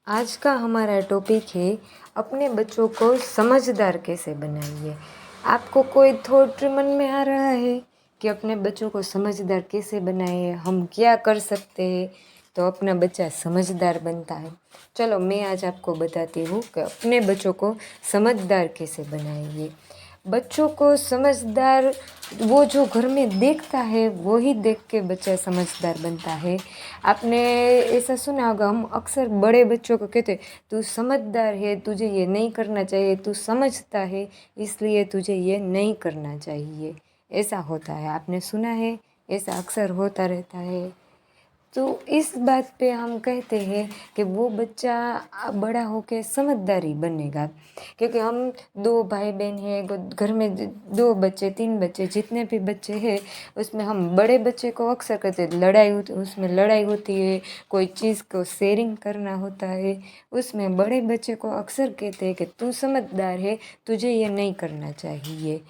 आज का हमारा टॉपिक है अपने बच्चों को समझदार कैसे बनाइए। आपको कोई थॉट मन में आ रहा है कि अपने बच्चों को समझदार कैसे बनाए, हम क्या कर सकते हैं तो अपना बच्चा समझदार बनता है। चलो मैं आज आपको बताती हूँ कि अपने बच्चों को समझदार कैसे बनाइए। बच्चों को समझदार वो जो घर में देखता है वो ही देख के बच्चा समझदार बनता है। आपने ऐसा सुना होगा, हम अक्सर बड़े बच्चों को कहते तू समझदार है, तुझे ये नहीं करना चाहिए, तू समझता है इसलिए तुझे ये नहीं करना चाहिए। ऐसा होता है, आपने सुना है, ऐसा अक्सर होता रहता है। तो इस बात पे हम कहते हैं कि वो बच्चा बड़ा होके समझदारी बनेगा। क्योंकि हम दो भाई बहन हैं घर में, दो बच्चे तीन बच्चे जितने भी बच्चे हैं उसमें हम बड़े बच्चे को अक्सर कहते हैं लड़ाई होती, उसमें लड़ाई होती है, कोई चीज़ को शेयरिंग करना होता है, उसमें बड़े बच्चे को अक्सर कहते हैं कि तू समझदार है, तुझे ये नहीं करना चाहिए,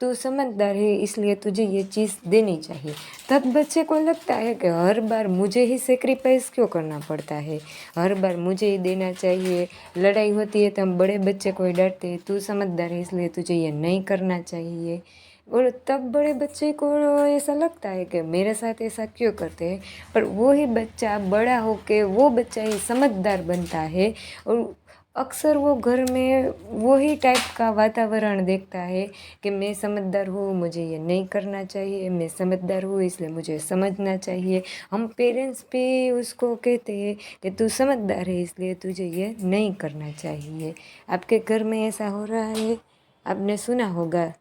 तू समझदार है इसलिए तुझे ये चीज़ देनी चाहिए। तब बच्चे को लगता है कि हर बार मुझे ही सेक्रीफाइस क्यों करना पड़ता है, हर बार मुझे ही देना चाहिए। लड़ाई होती है तो हम बड़े बच्चे को ही डरते हैं, तू समझदार है इसलिए तुझे ये नहीं करना चाहिए। और तब बड़े बच्चे को ऐसा लगता है कि मेरे साथ ऐसा क्यों करते हैं। पर वो ही बच्चा बड़ा होके वो बच्चा ही समझदार बनता है और अक्सर वो घर में वही टाइप का वातावरण देखता है कि मैं समझदार हूँ, मुझे ये नहीं करना चाहिए, मैं समझदार हूँ इसलिए मुझे समझना चाहिए। हम पेरेंट्स भी उसको कहते हैं कि तू समझदार है इसलिए तुझे ये नहीं करना चाहिए। आपके घर में ऐसा हो रहा है? आपने सुना होगा,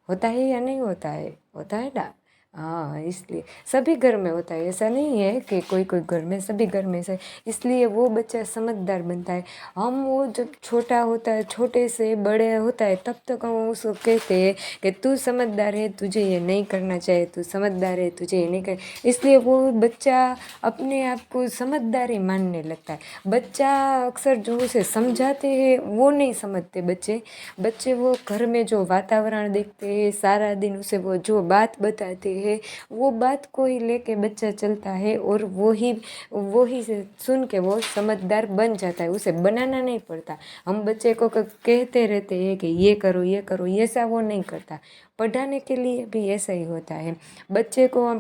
होता है या नहीं होता है? होता है ना। हाँ, इसलिए सभी घर में होता है, ऐसा नहीं है कि कोई कोई घर में, सभी घर में से। इसलिए वो बच्चा समझदार बनता है। हम वो जब छोटा होता है, छोटे से बड़े होता है, तब तक हम उसको कहते हैं कि तू समझदार है, तुझे ये नहीं करना चाहिए, तू समझदार है, तुझे ये नहीं कर। इसलिए वो बच्चा अपने आप को समझदार ही मानने लगता है। बच्चा अक्सर जो उसे समझाते हैं वो नहीं समझते बच्चे। बच्चे वो घर में जो वातावरण देखते हैं, सारा दिन उसे वो जो बात बताते हैं वो बात को ही लेके बच्चा चलता है और वो ही से सुन के वो समझदार बन जाता है, उसे बनाना नहीं पड़ता। हम बच्चे को कहते रहते हैं कि ये करो ये करो, ये ऐसा वो नहीं करता। पढ़ाने के लिए भी ऐसा ही होता है। बच्चे को हम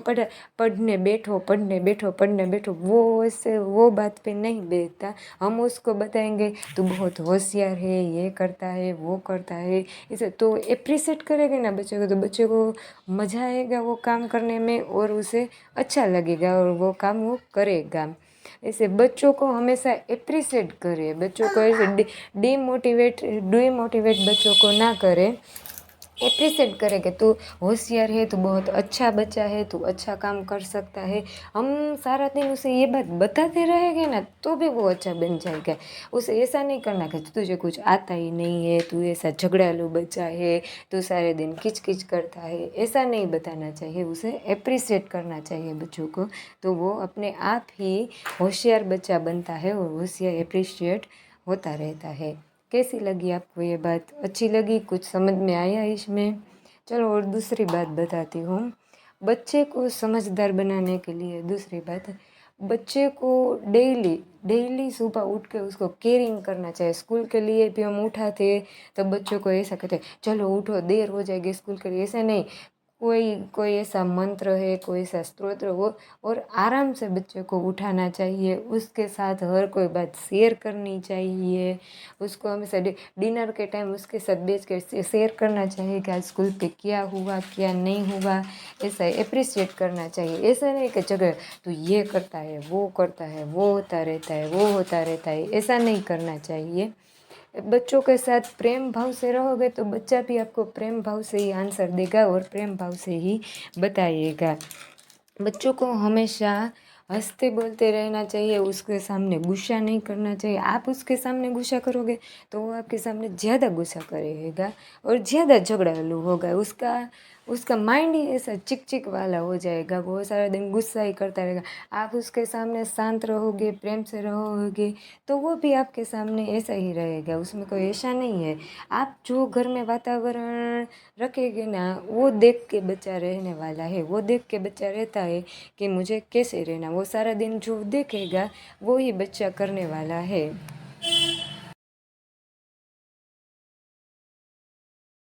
पढ़ने बैठो पढ़ने बैठो पढ़ने बैठो, वो ऐसे वो बात पे नहीं बैठता। हम उसको बताएंगे तू बहुत होशियार है, ये करता है वो करता है, इसे तो एप्रिसिएट करेंगे ना बच्चे को, तो बच्चे को मज़ा आएगा वो काम करने में और उसे अच्छा लगेगा और वो काम वो करेगा। ऐसे बच्चों को हमेशा एप्रिसिएट करें, बच्चों को ऐसे डीमोटिवेट बच्चों को ना करें। एप्रिसिएट करें कि तू होशियार है, तू बहुत अच्छा बच्चा है, तू अच्छा काम कर सकता है। हम सारा दिन उसे ये बात बताते रहेंगे ना तो भी वो अच्छा बन जाएगा। उसे ऐसा नहीं करना कि तुझे कुछ आता ही नहीं है, तू ऐसा झगड़ालू बच्चा है, तू सारे दिन किच किच करता है, ऐसा नहीं बताना चाहिए। उसे एप्रिसिएट करना चाहिए बच्चों को, तो वो अपने आप ही होशियार बच्चा बनता है और होशियार एप्रिशिएट होता रहता है। कैसी लगी आपको ये बात? अच्छी लगी? कुछ समझ में आया इसमें? चलो और दूसरी बात बताती हूँ। बच्चे को समझदार बनाने के लिए दूसरी बात, बच्चे को डेली डेली सुबह उठ के उसको केयरिंग करना चाहिए। स्कूल के लिए भी हम उठाते तो बच्चों को ऐसा कहते चलो उठो, देर हो जाएगी स्कूल के लिए, ऐसा नहीं। कोई कोई ऐसा मंत्र है, कोई ऐसा स्तोत्र हो और आराम से बच्चे को उठाना चाहिए, उसके साथ हर कोई बात शेयर करनी चाहिए। उसको हमेशा डिनर के टाइम उसके साथ बैठ कर शेयर करना चाहिए कि आज स्कूल पे क्या हुआ क्या नहीं हुआ, ऐसा एप्रिसिएट करना चाहिए। ऐसा नहीं कि जगह तो ये करता है वो करता है, वो होता रहता है वो होता रहता है, ऐसा नहीं करना चाहिए। बच्चों के साथ प्रेम भाव से रहोगे तो बच्चा भी आपको प्रेम भाव से ही आंसर देगा और प्रेम भाव से ही बताइएगा। बच्चों को हमेशा हंसते बोलते रहना चाहिए, उसके सामने गुस्सा नहीं करना चाहिए। आप उसके सामने गुस्सा करोगे तो वो आपके सामने ज़्यादा गुस्सा करेगा और ज़्यादा झगड़ालू होगा। उसका उसका माइंड ही ऐसा चिक चिक वाला हो जाएगा, वो सारा दिन गुस्सा ही करता रहेगा। आप उसके सामने शांत रहोगे, प्रेम से रहोगे, तो वो भी आपके सामने ऐसा ही रहेगा, उसमें कोई ऐसा नहीं है। आप जो घर में वातावरण रखेंगे ना, वो देख के बच्चा रहने वाला है, वो देख के बच्चा रहता है कि मुझे कैसे रहना, वो सारा दिन जो देखेगा वो ही बच्चा करने वाला है।